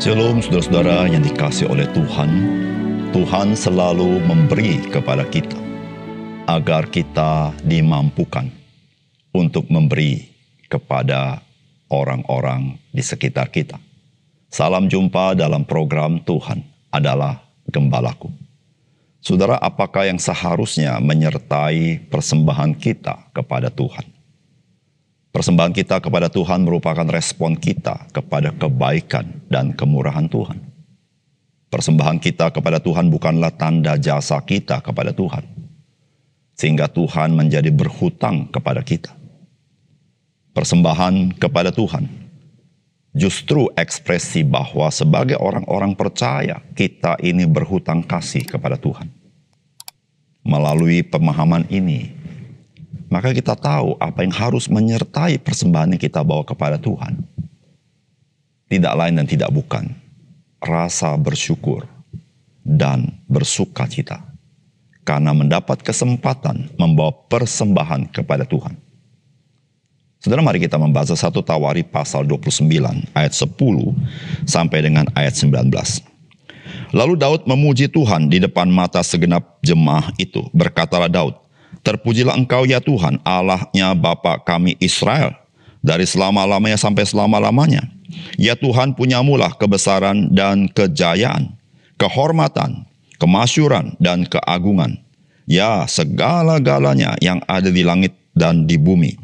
Shalom saudara-saudara yang dikasihi oleh Tuhan. Tuhan selalu memberi kepada kita agar kita dimampukan untuk memberi kepada orang-orang di sekitar kita. Salam jumpa dalam program Tuhan adalah Gembalaku. Saudara, apakah yang seharusnya menyertai persembahan kita kepada Tuhan? Persembahan kita kepada Tuhan merupakan respon kita kepada kebaikan dan kemurahan Tuhan. Persembahan kita kepada Tuhan bukanlah tanda jasa kita kepada Tuhan, sehingga Tuhan menjadi berhutang kepada kita. Persembahan kepada Tuhan justru ekspresi bahwa sebagai orang-orang percaya, kita ini berhutang kasih kepada Tuhan. Melalui pemahaman ini, maka kita tahu apa yang harus menyertai persembahan yang kita bawa kepada Tuhan. Tidak lain dan tidak bukan rasa bersyukur dan bersukacita karena mendapat kesempatan membawa persembahan kepada Tuhan. Saudara, mari kita membaca 1 Tawarikh pasal 29 ayat 10 sampai dengan ayat 19. Lalu Daud memuji Tuhan di depan mata segenap jemaah itu. Berkatalah Daud, "Terpujilah Engkau ya Tuhan, Allahnya Bapa kami Israel, dari selama-lamanya sampai selama-lamanya. Ya Tuhan, punyamulah kebesaran dan kejayaan, kehormatan, kemasyuran dan keagungan. Ya segala-galanya yang ada di langit dan di bumi.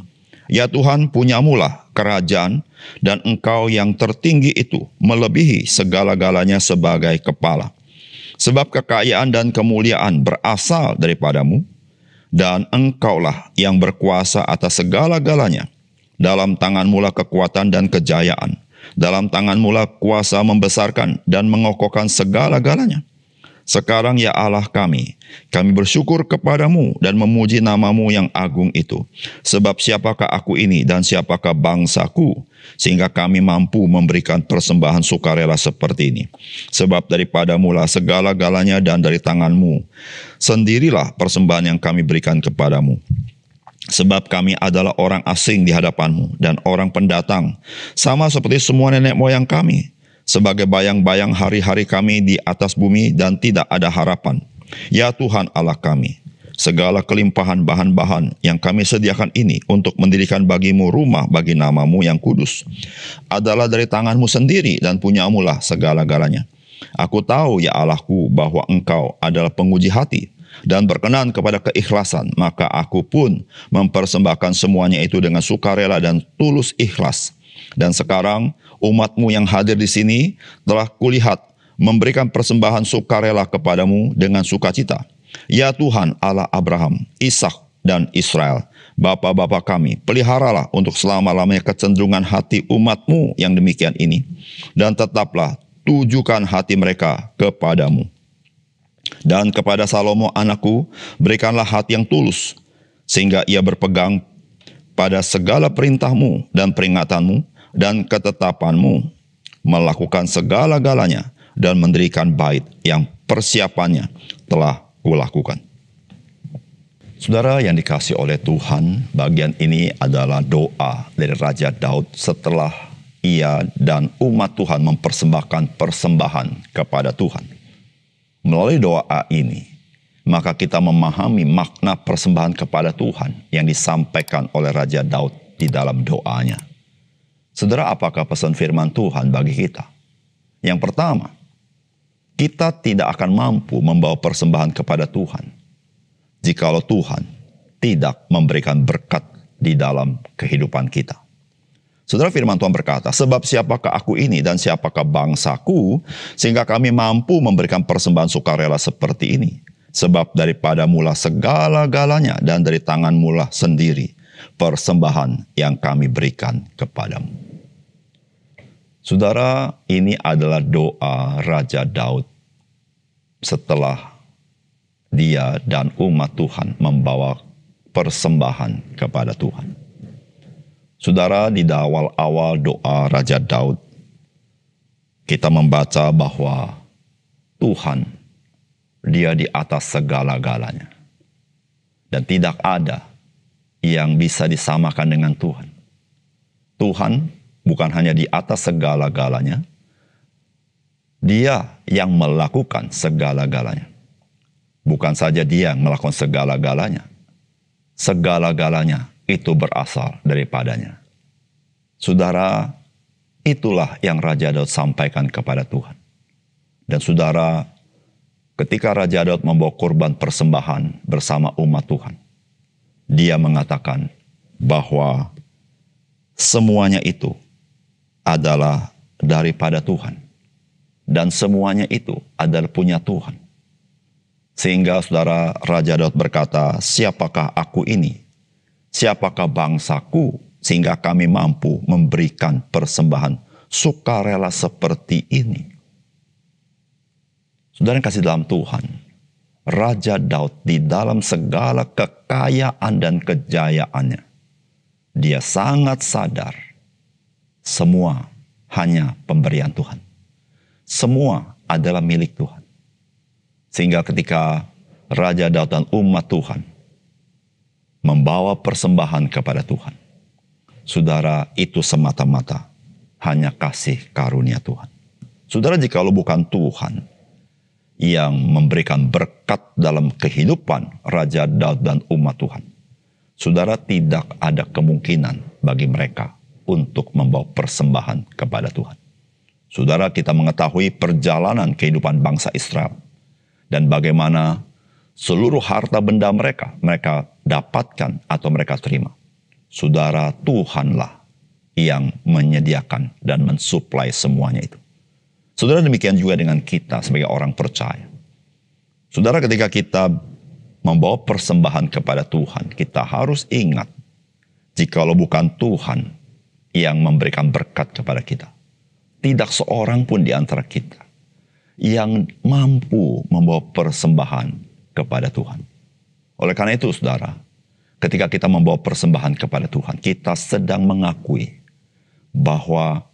Ya Tuhan, punyamulah kerajaan, dan Engkau yang tertinggi itu melebihi segala-galanya sebagai kepala. Sebab kekayaan dan kemuliaan berasal daripadamu, dan Engkaulah yang berkuasa atas segala-galanya. Dalam tangan-Mu kekuatan dan kejayaan. Dalam tangan-Mu kuasa membesarkan dan mengokohkan segala-galanya. Sekarang ya Allah kami bersyukur kepadamu dan memuji nama-Mu yang agung itu. Sebab siapakah aku ini dan siapakah bangsaku, sehingga kami mampu memberikan persembahan sukarela seperti ini. Sebab daripadamu segala-galanya dan dari tangan-Mu sendirilah persembahan yang kami berikan kepadamu. Sebab kami adalah orang asing di hadapan-Mu dan orang pendatang, sama seperti semua nenek moyang kami. Sebagai bayang-bayang hari-hari kami di atas bumi dan tidak ada harapan. Ya Tuhan Allah kami, segala kelimpahan bahan-bahan yang kami sediakan ini untuk mendirikan bagi-Mu rumah bagi nama-Mu yang kudus adalah dari tangan-Mu sendiri dan punyamulah segala-galanya. Aku tahu ya Allahku bahwa Engkau adalah penguji hati dan berkenan kepada keikhlasan, maka aku pun mempersembahkan semuanya itu dengan sukarela dan tulus ikhlas. Dan sekarang umat-Mu yang hadir di sini telah kulihat memberikan persembahan sukarela kepadamu dengan sukacita. Ya Tuhan Allah Abraham, Ishak dan Israel, bapa-bapa kami, peliharalah untuk selama-lamanya kecenderungan hati umat-Mu yang demikian ini, dan tetaplah tujukan hati mereka kepadamu. Dan kepada Salomo anakku, berikanlah hati yang tulus, sehingga ia berpegang pada segala perintah-Mu dan peringatan-Mu, dan ketetapan-Mu, melakukan segala-galanya, dan mendirikan bait yang persiapannya telah kulakukan." Saudara yang dikasihi oleh Tuhan, bagian ini adalah doa dari Raja Daud setelah ia dan umat Tuhan mempersembahkan persembahan kepada Tuhan. Melalui doa ini, maka kita memahami makna persembahan kepada Tuhan yang disampaikan oleh Raja Daud di dalam doanya. Saudara, apakah pesan firman Tuhan bagi kita? Yang pertama, kita tidak akan mampu membawa persembahan kepada Tuhan jikalau Tuhan tidak memberikan berkat di dalam kehidupan kita. Saudara, firman Tuhan berkata, "Sebab siapakah aku ini dan siapakah bangsaku, sehingga kami mampu memberikan persembahan sukarela seperti ini. Sebab daripadamu segala-galanya dan dari tangan-Mu sendiri persembahan yang kami berikan kepadamu." Saudara, ini adalah doa Raja Daud setelah dia dan umat Tuhan membawa persembahan kepada Tuhan. Saudara, di awal-awal doa Raja Daud, kita membaca bahwa Tuhan, Dia di atas segala-galanya. Dan tidak ada yang bisa disamakan dengan Tuhan. Tuhan bukan hanya di atas segala-galanya, Dia yang melakukan segala-galanya. Bukan saja dia yang melakukan segala-galanya. Segala-galanya itu berasal daripadanya. Saudara, itulah yang Raja Daud sampaikan kepada Tuhan. Dan saudara, ketika Raja Daud membawa korban persembahan bersama umat Tuhan, dia mengatakan bahwa semuanya itu adalah daripada Tuhan. Dan semuanya itu adalah punya Tuhan. Sehingga saudara, Raja Daud berkata, siapakah aku ini? Siapakah bangsaku sehingga kami mampu memberikan persembahan sukarela seperti ini? Saudara yang kasih dalam Tuhan, Raja Daud di dalam segala kekayaan dan kejayaannya, dia sangat sadar semua hanya pemberian Tuhan. Semua adalah milik Tuhan. Sehingga ketika Raja Daud dan umat Tuhan membawa persembahan kepada Tuhan, saudara, itu semata-mata hanya kasih karunia Tuhan. Saudara, jikalau bukan Tuhan yang memberikan berkat dalam kehidupan Raja Daud dan umat Tuhan, saudara, tidak ada kemungkinan bagi mereka untuk membawa persembahan kepada Tuhan. Saudara, kita mengetahui perjalanan kehidupan bangsa Israel dan bagaimana seluruh harta benda mereka dapatkan atau mereka terima. Saudara, Tuhanlah yang menyediakan dan mensuplai semuanya itu. Saudara, demikian juga dengan kita sebagai orang percaya. Saudara, ketika kita membawa persembahan kepada Tuhan, kita harus ingat, jikalau bukan Tuhan yang memberikan berkat kepada kita, tidak seorang pun di antara kita yang mampu membawa persembahan kepada Tuhan. Oleh karena itu, saudara, ketika kita membawa persembahan kepada Tuhan, kita sedang mengakui bahwa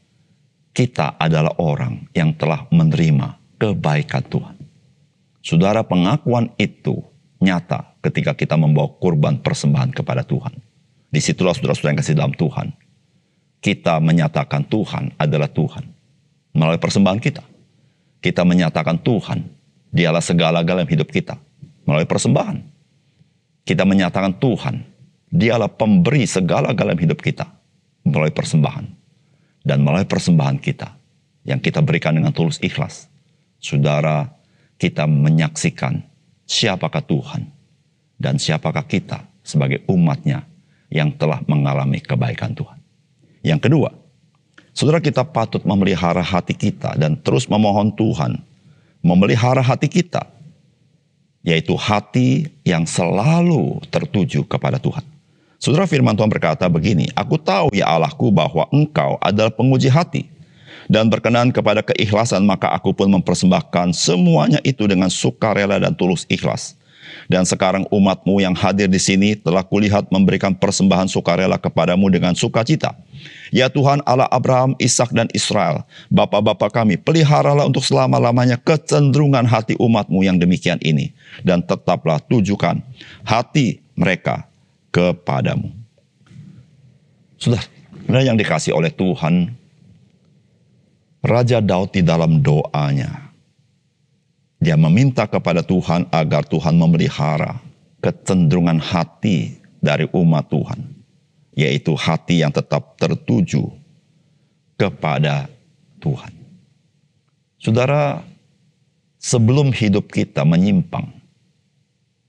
kita adalah orang yang telah menerima kebaikan Tuhan. Saudara, pengakuan itu nyata ketika kita membawa kurban persembahan kepada Tuhan. Disitulah saudara-saudara yang kasih dalam Tuhan, kita menyatakan Tuhan adalah Tuhan. Melalui persembahan kita, kita menyatakan Tuhan, dialah segala-galanya hidup kita. Melalui persembahan, kita menyatakan Tuhan, dialah pemberi segala-galanya hidup kita. Melalui persembahan. Dan melalui persembahan kita, yang kita berikan dengan tulus ikhlas, saudara, kita menyaksikan siapakah Tuhan dan siapakah kita sebagai umatnya yang telah mengalami kebaikan Tuhan. Yang kedua, saudara, kita patut memelihara hati kita dan terus memohon Tuhan memelihara hati kita, yaitu hati yang selalu tertuju kepada Tuhan. Saudara, firman Tuhan berkata begini, aku tahu ya Allahku bahwa engkau adalah penguji hati dan berkenan kepada keikhlasan, maka aku pun mempersembahkan semuanya itu dengan sukarela dan tulus ikhlas. Dan sekarang umatmu yang hadir di sini telah kulihat memberikan persembahan sukarela kepadamu dengan sukacita. Ya Tuhan Allah Abraham, Ishak dan Israel, bapa-bapa kami, peliharalah untuk selama-lamanya kecenderungan hati umatmu yang demikian ini. Dan tetaplah tujukan hati mereka kepadamu. Sudah, yang dikasih oleh Tuhan, Raja Daud di dalam doanya, dia meminta kepada Tuhan agar Tuhan memelihara kecenderungan hati dari umat Tuhan, yaitu hati yang tetap tertuju kepada Tuhan. Saudara, sebelum hidup kita menyimpang,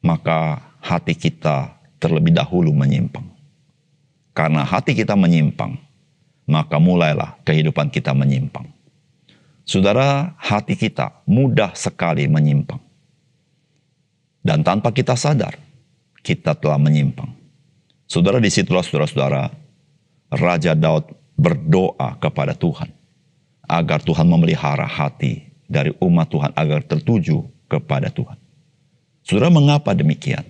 maka hati kita terlebih dahulu menyimpang. Karena hati kita menyimpang, maka mulailah kehidupan kita menyimpang. Saudara, hati kita mudah sekali menyimpang. Dan tanpa kita sadar, kita telah menyimpang. Saudara, disitulah saudara-saudara, Raja Daud berdoa kepada Tuhan, agar Tuhan memelihara hati dari umat Tuhan, agar tertuju kepada Tuhan. Saudara, mengapa demikian?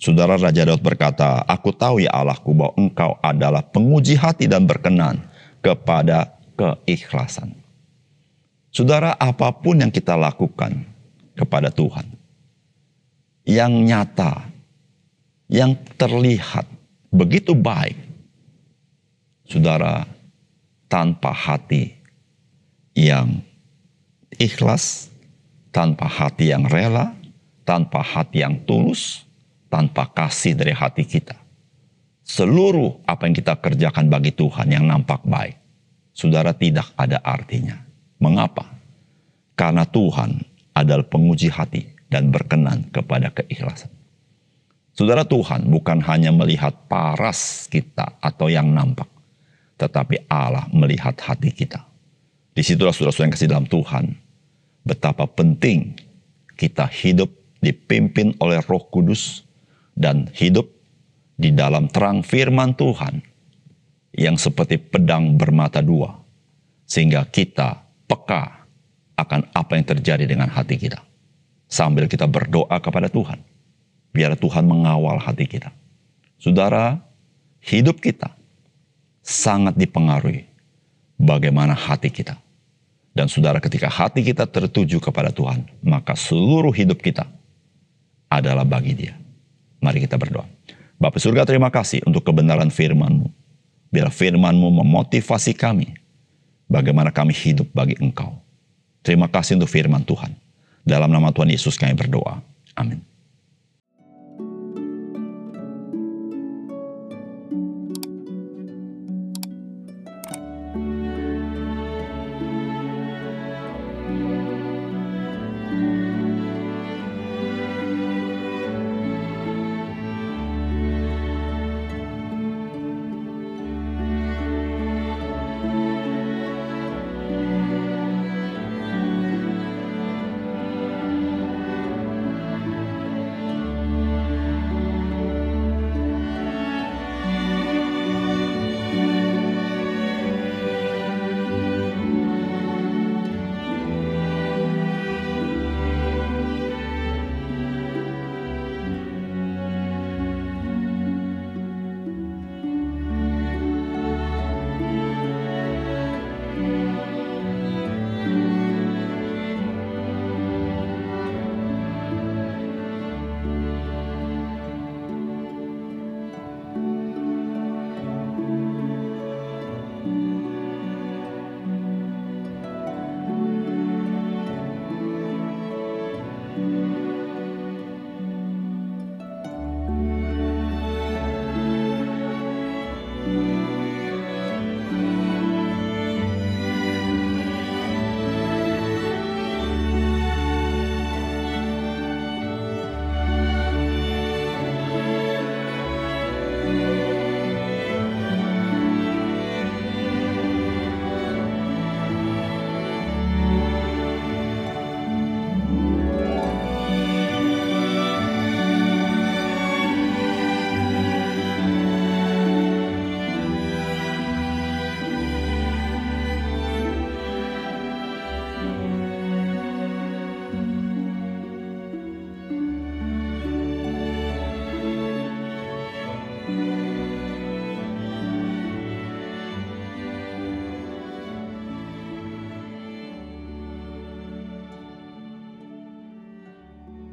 Saudara, Raja Daud berkata, aku tahu ya Allahku bahwa engkau adalah penguji hati dan berkenan kepada keikhlasan. Saudara, apapun yang kita lakukan kepada Tuhan, yang nyata, yang terlihat begitu baik, saudara, tanpa hati yang ikhlas, tanpa hati yang rela, tanpa hati yang tulus, tanpa kasih dari hati kita, seluruh apa yang kita kerjakan bagi Tuhan yang nampak baik, saudara, tidak ada artinya. Mengapa? Karena Tuhan adalah penguji hati dan berkenan kepada keikhlasan. Saudara, Tuhan bukan hanya melihat paras kita atau yang nampak, tetapi Allah melihat hati kita. Disitulah saudara-saudara yang kasih dalam Tuhan, betapa penting kita hidup dipimpin oleh Roh Kudus dan hidup di dalam terang firman Tuhan yang seperti pedang bermata dua, sehingga kita peka akan apa yang terjadi dengan hati kita. Sambil kita berdoa kepada Tuhan, biar Tuhan mengawal hati kita. Saudara, hidup kita sangat dipengaruhi bagaimana hati kita. Dan saudara, ketika hati kita tertuju kepada Tuhan, maka seluruh hidup kita adalah bagi Dia. Mari kita berdoa. Bapa surga, terima kasih untuk kebenaran firman-Mu. Biar firman-Mu memotivasi kami bagaimana kami hidup bagi Engkau. Terima kasih untuk firman Tuhan. Dalam nama Tuhan Yesus kami berdoa. Amin.